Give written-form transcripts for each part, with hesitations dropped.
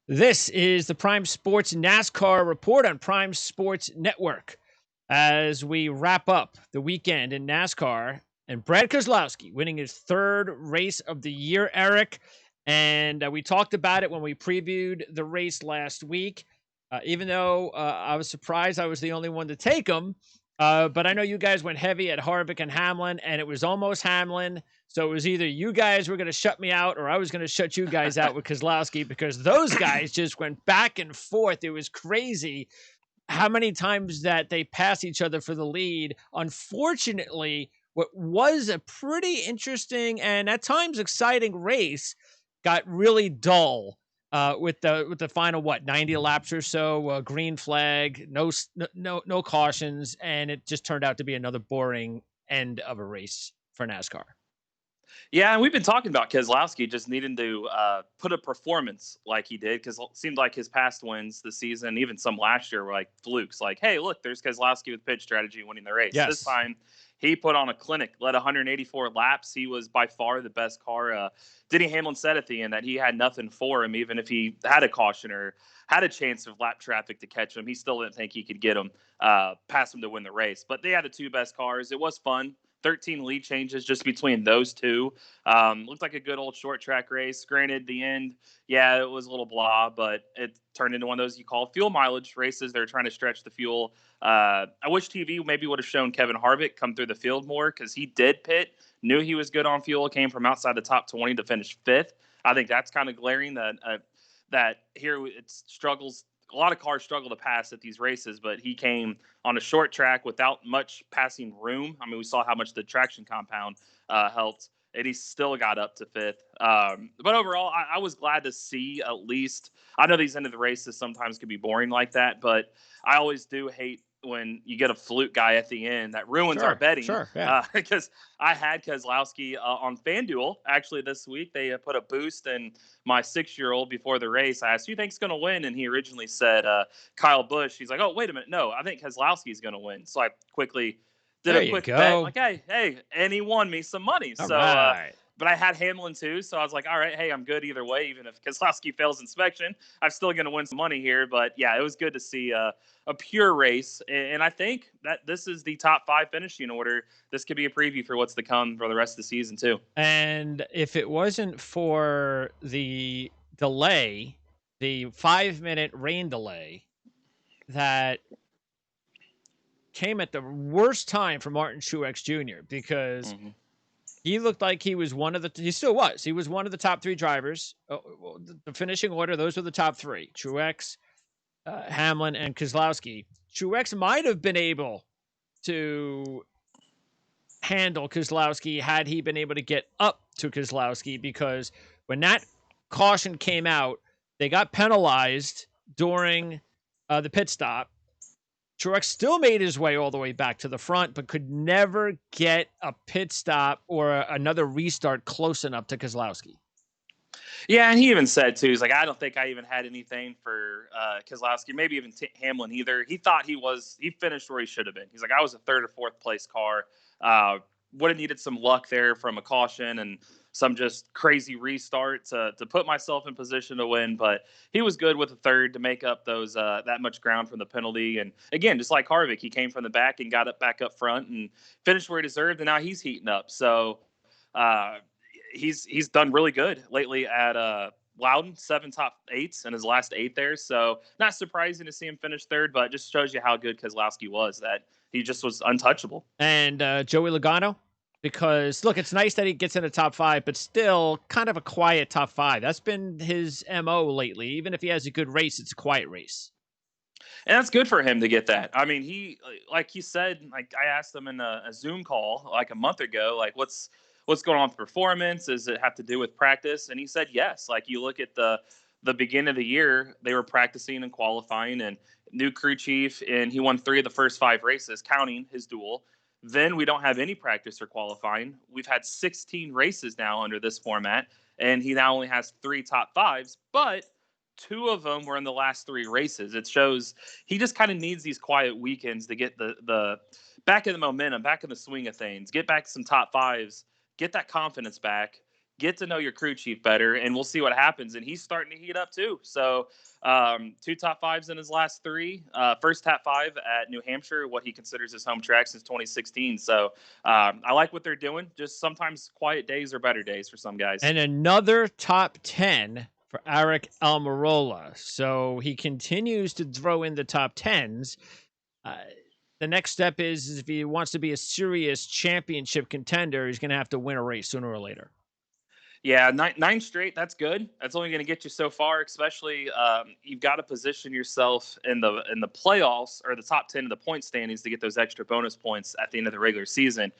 This is the Prime Sports NASCAR report on Prime Sports Network as we wrap up the weekend in NASCAR and Brad Keselowski winning his third race of the year, Eric. And we talked about it when we previewed the race last week. Even though I was surprised I was the only one to take him. But I know you guys went heavy at Harvick and Hamlin, and it was almost Hamlin. So it was either you guys were going to shut me out or I was going to shut you guys out with Keselowski because those guys just went back and forth. It was crazy how many times that they passed each other for the lead. Unfortunately, what was a pretty interesting and at times exciting race got really dull with the final 90 laps or so, green flag, no cautions, and it just turned out to be another boring end of a race for NASCAR. Yeah, and we've been talking about Keselowski just needing to put a performance like he did, because it seemed like his past wins this season, even some last year, were like flukes. Like, hey, look, there's Keselowski with pitch strategy winning the race. Yes. This time, he put on a clinic, led 184 laps. He was by far the best car. Denny Hamlin said at the end that he had nothing for him, even if he had a caution or had a chance of lap traffic to catch him. He still didn't think he could get him, past him to win the race. But they had the two best cars. It was fun. 13 lead changes just between those two. Looked like a good old short track race. Granted, the end, yeah, it was a little blah, but it turned into one of those you call fuel mileage races. They're trying to stretch the fuel. I wish TV maybe would have shown Kevin Harvick come through the field more, because he did pit, knew he was good on fuel, came from outside the top 20 to finish fifth. I think that's kind of glaring that here it struggles. A lot of cars struggle to pass at these races, but he came on a short track without much passing room. I mean, we saw how much the traction compound helped, and he still got up to fifth. But overall, I was glad to see at least. I know these end of the races sometimes can be boring like that, but I always do hate when you get a fluke guy at the end that ruins our betting. Sure, yeah. Because I had Keselowski on FanDuel actually this week. They put a boost in my 6-year-old before the race. I asked, who you think's going to win? And he originally said Kyle Busch. He's like, oh, wait a minute. No, I think Keselowski's going to win. So I quickly did a quick bet. Like, hey, and he won me some money. All right. But I had Hamlin too, so I was like, all right, hey, I'm good either way. Even if Keselowski fails inspection, I'm still going to win some money here. But yeah, it was good to see a pure race. And I think that this is the top 5 finishing order. This could be a preview for what's to come for the rest of the season too. And if it wasn't for the delay, the 5-minute rain delay that came at the worst time for Martin Truex Jr., because he looked like he was he still was. He was one of the top 3 drivers. The finishing order, those were the top 3. Truex, Hamlin, and Keselowski. Truex might have been able to handle Keselowski had he been able to get up to Keselowski, because when that caution came out, they got penalized during the pit stop. Truex still made his way all the way back to the front, but could never get a pit stop or another restart close enough to Keselowski. Yeah, and he even said, too, he's like, I don't think I even had anything for Keselowski, maybe even Hamlin either. He thought he finished where he should have been. He's like, I was a 3rd or 4th place car. Would have needed some luck there from a caution and some just crazy restart to put myself in position to win. But he was good with a 3rd to make up those that much ground from the penalty. And again, just like Harvick, he came from the back and got back up front and finished where he deserved. And now he's heating up. So he's done really good lately at Loudon, 7 top 8s in his last 8 there. So not surprising to see him finish 3rd, but just shows you how good Keselowski was, that he just was untouchable. And Joey Logano, because look, it's nice that he gets in the top 5, but still kind of a quiet top 5. That's been his MO lately. Even if he has a good race, it's a quiet race. And that's good for him to get that. I mean, he, like he said, like I asked him in a Zoom call like a month ago, like what's going on with performance? Does it have to do with practice? And he said, yes. Like you look at the beginning of the year, they were practicing and qualifying, and new crew chief, and he won 3 of the first 5 races, counting his duel. Then we don't have any practice or qualifying. We've had 16 races now under this format, and he now only has 3 top 5s, but 2 of them were in the last 3 races. It shows he just kind of needs these quiet weekends to get the back in the momentum, back in the swing of things, get back some top 5s, get that confidence back, get to know your crew chief better, and we'll see what happens. And he's starting to heat up too. So 2 top fives in his last 3. First top 5 at New Hampshire, what he considers his home track since 2016. So I like what they're doing. Just sometimes quiet days are better days for some guys. And another top 10 for Aric Almirola. So he continues to throw in the top 10s. The next step is if he wants to be a serious championship contender, he's going to have to win a race sooner or later. Yeah, nine straight. That's good. That's only going to get you so far. Especially, you've got to position yourself in the playoffs or the top 10 of the point standings to get those extra bonus points at the end of the regular season.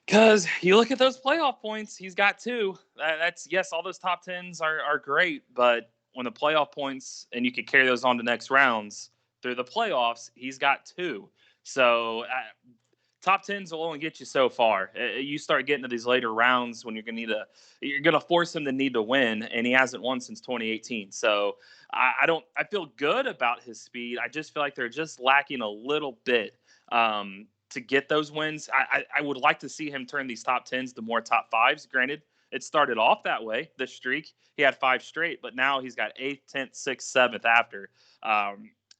Because you look at those playoff points, he's got 2. That's yes, all those top 10s are great, but when the playoff points and you could carry those on to next rounds through the playoffs, he's got 2. So top 10s will only get you so far. You start getting to these later rounds when you're gonna force him to need to win, and he hasn't won since 2018. So I feel good about his speed. I just feel like they're just lacking a little bit to get those wins. I would like to see him turn these top 10s to more top 5s. Granted, it started off that way. This streak, he had 5 straight, but now he's got 8th, 10th, 6th, 7th after.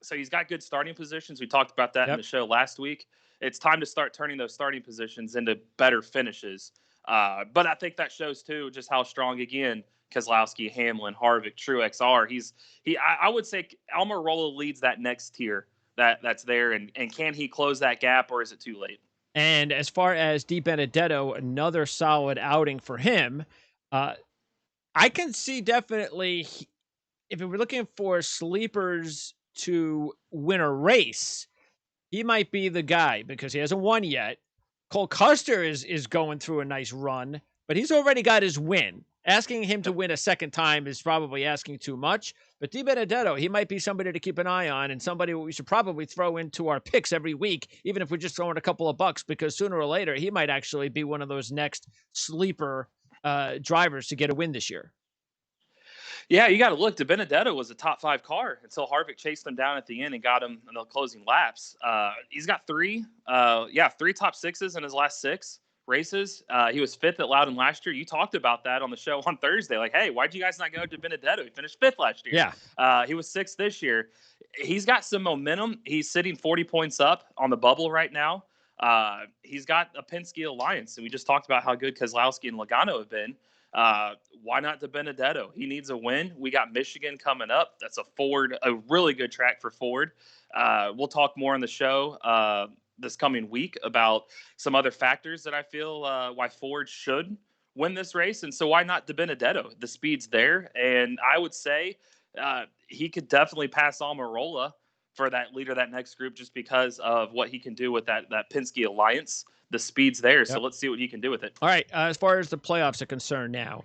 So he's got good starting positions. We talked about that in the show last week. It's time to start turning those starting positions into better finishes. But I think that shows too just how strong again Keselowski, Hamlin, Harvick, Truex are. I would say Almirola leads that next tier that's there, and can he close that gap, or is it too late? And as far as DiBenedetto, another solid outing for him. I can see definitely if we're looking for sleepers to win a race, he might be the guy because he hasn't won yet. Cole Custer is going through a nice run, but he's already got his win. Asking him to win a second time is probably asking too much. But DiBenedetto, he might be somebody to keep an eye on and somebody we should probably throw into our picks every week, even if we're just throwing a couple of bucks, because sooner or later he might actually be one of those next sleeper drivers to get a win this year. Yeah, you got to look. DiBenedetto was a top 5 car until Harvick chased him down at the end and got him in the closing laps. He's got 3 top 6s in his last 6 races. He was 5th at Loudon last year. You talked about that on the show on Thursday. Like, hey, why'd you guys not go to DiBenedetto? He finished 5th last year. Yeah. He was 6th this year. He's got some momentum. He's sitting 40 points up on the bubble right now. He's got a Penske alliance, and we just talked about how good Keselowski and Logano have been. Why not DiBenedetto? He needs a win. We got Michigan coming up. That's a really good track for Ford. We'll talk more on the show this coming week about some other factors that I feel why Ford should win this race. And so why not DiBenedetto? The speed's there. And I would say he could definitely pass Almirola for that leader of that next group just because of what he can do with that Penske alliance. The speed's there, so let's see what he can do with it. All right, as far as the playoffs are concerned now,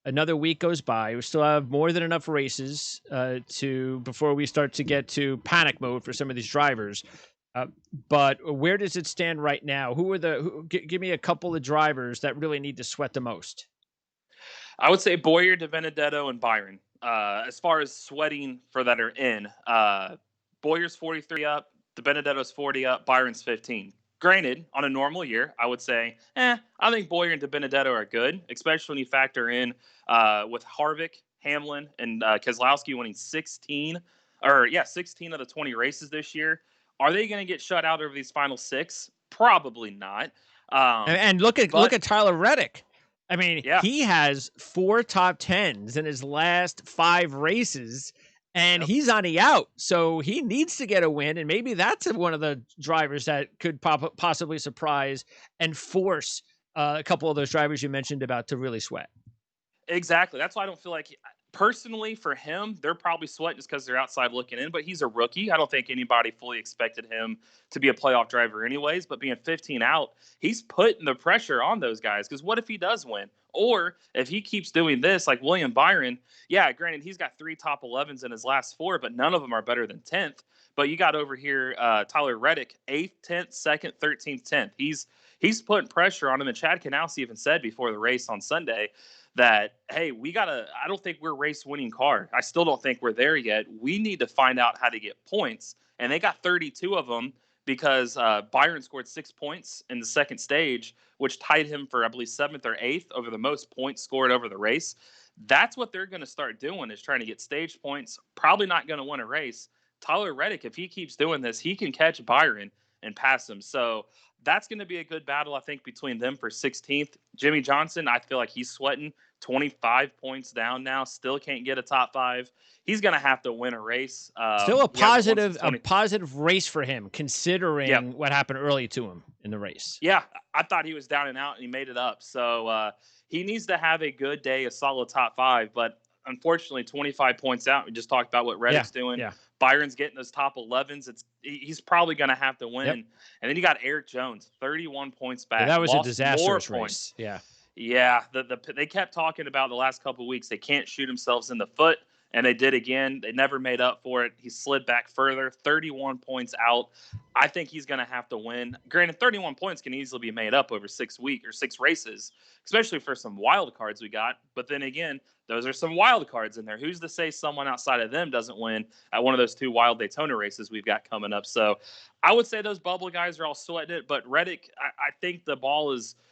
another week goes by. We still have more than enough races before we start to get to panic mode for some of these drivers. But where does it stand right now? Give me a couple of drivers that really need to sweat the most. I would say Bowyer, DiBenedetto, and Byron. As far as sweating for that are in, Bowyer's 43 up, DiBenedetto's 40 up, Byron's 15. Granted, on a normal year, I would say, I think Bowyer and DiBenedetto are good, especially when you factor in with Harvick, Hamlin, and Keselowski winning 16 of the 20 races this year. Are they going to get shut out over these final 6? Probably not. And look at Tyler Reddick. I mean, he has 4 top 10s in his last 5 races. And he's on the out, so he needs to get a win, and maybe that's one of the drivers that could possibly surprise and force a couple of those drivers you mentioned about to really sweat. Exactly. That's why I don't feel like, personally, for him, they're probably sweating just because they're outside looking in, but he's a rookie. I don't think anybody fully expected him to be a playoff driver anyways, but being 15 out, he's putting the pressure on those guys, because what if he does win? Or if he keeps doing this, like William Byron, granted, he's got 3 top 11s in his last 4, but none of them are better than 10th. But you got over here Tyler Reddick, 8th, 10th, 2nd, 13th, 10th. He's putting pressure on him, and Chad Knaus even said before the race on Sunday that, hey, I don't think we're race-winning car. I still don't think we're there yet. We need to find out how to get points. And they got 32 of them because Byron scored 6 points in the second stage, which tied him for, I believe, 7th or 8th over the most points scored over the race. That's what they're going to start doing, is trying to get stage points. Probably not going to win a race. Tyler Reddick, if he keeps doing this, he can catch Byron and pass him. So that's going to be a good battle, I think, between them for 16th. Jimmy Johnson, I feel like he's sweating. 25 points down now, still can't get a top 5. He's going to have to win a race. Still a positive race for him, considering what happened early to him in the race. Yeah, I thought he was down and out, and he made it up. So he needs to have a good day, a solid top 5. But unfortunately, 25 points out. We just talked about what Reddick's doing. Yeah. Byron's getting those top 11s. He's probably going to have to win. Yep. And then you got Eric Jones, 31 points back. Yeah, that was a disastrous race. Yeah. Yeah, they kept talking about the last couple of weeks they can't shoot themselves in the foot, and they did again. They never made up for it. He slid back further, 31 points out. I think he's going to have to win. Granted, 31 points can easily be made up over 6 races, especially for some wild cards we got. But then again, those are some wild cards in there. Who's to say someone outside of them doesn't win at one of those 2 wild Daytona races we've got coming up? So I would say those bubble guys are all sweating it, but Reddick, I think the ball is –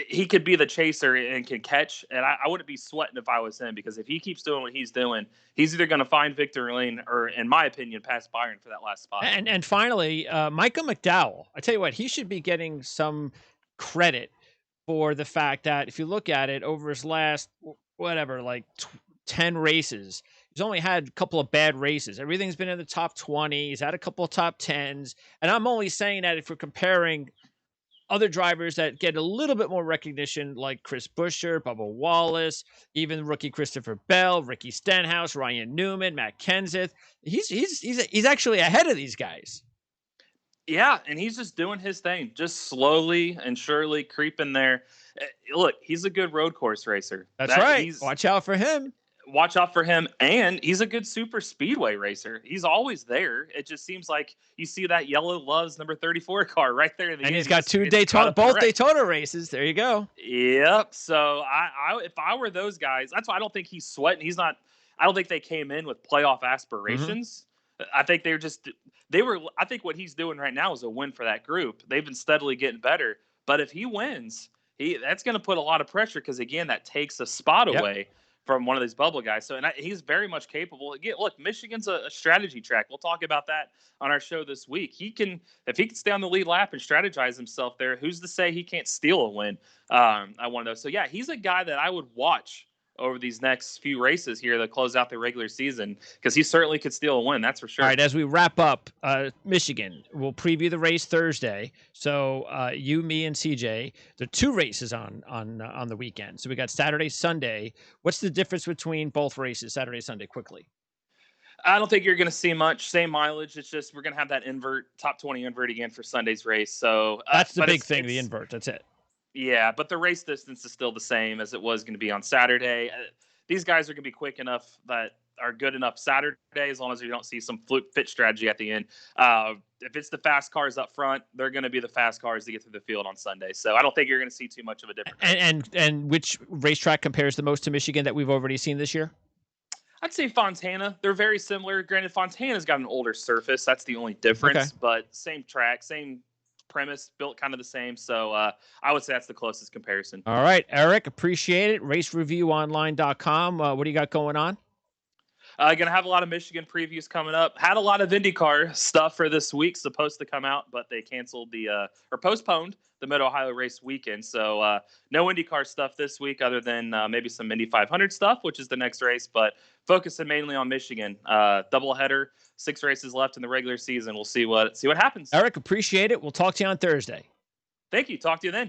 he could be the chaser and can catch, and I wouldn't be sweating if I was him, because if he keeps doing what he's doing, he's either going to find victory lane or, in my opinion, pass Byron for that last spot. And finally, Michael McDowell. I tell you what, he should be getting some credit for the fact that if you look at it over his last, 10 races, he's only had a couple of bad races. Everything's been in the top 20. He's had a couple of top 10s. And I'm only saying that if we're comparing other drivers that get a little bit more recognition, like Chris Buescher, Bubba Wallace, even rookie Christopher Bell, Ricky Stenhouse, Ryan Newman, Matt Kenseth. He's actually ahead of these guys. Yeah, and he's just doing his thing, just slowly and surely creeping there. Look, he's a good road course racer. That's right. Watch out for him. Watch out for him, and he's a good super speedway racer. He's always there. It just seems like you see that yellow Love's number 34 car right there. And he's got both Daytona races. There you go. Yep. So if I were those guys, that's why I don't think he's sweating. I don't think they came in with playoff aspirations. Mm-hmm. I think I think what he's doing right now is a win for that group. They've been steadily getting better, but if he wins, that's going to put a lot of pressure, because again, that takes a spot away from one of these bubble guys. So, he's very much capable. Again, look, Michigan's a strategy track. We'll talk about that on our show this week. If he can stay on the lead lap and strategize himself there, who's to say he can't steal a win at one of those? So, yeah, he's a guy that I would watch over these next few races here that close out the regular season, because he certainly could steal a win. That's for sure. All right, as we wrap up, Michigan, we'll preview the race Thursday. So you, me, and CJ, there are 2 races on the weekend. So we got Saturday, Sunday. What's the difference between both races, Saturday, Sunday, quickly? I don't think you're going to see much. Same mileage. It's just we're going to have that top 20 invert again for Sunday's race. So that's the big thing, the invert. That's it. Yeah, but the race distance is still the same as it was going to be on Saturday. These guys are going to be quick enough that are good enough Saturday, as long as you don't see some fluke fit strategy at the end. If it's the fast cars up front, they're going to be the fast cars to get through the field on Sunday. So I don't think you're going to see too much of a difference. And which racetrack compares the most to Michigan that we've already seen this year? I'd say Fontana. They're very similar. Granted, Fontana's got an older surface. That's the only difference. Okay. But same track, same premise, built kind of the same. So I would say that's the closest comparison. All right, Eric, appreciate it. RaceReviewOnline.com. What do you got going on? Going to have a lot of Michigan previews coming up. Had a lot of IndyCar stuff for this week, supposed to come out, but they canceled or postponed the Mid-Ohio race weekend. So no IndyCar stuff this week, other than maybe some Indy 500 stuff, which is the next race, but focusing mainly on Michigan. Doubleheader, 6 races left in the regular season. We'll see what happens. Eric, appreciate it. We'll talk to you on Thursday. Thank you. Talk to you then.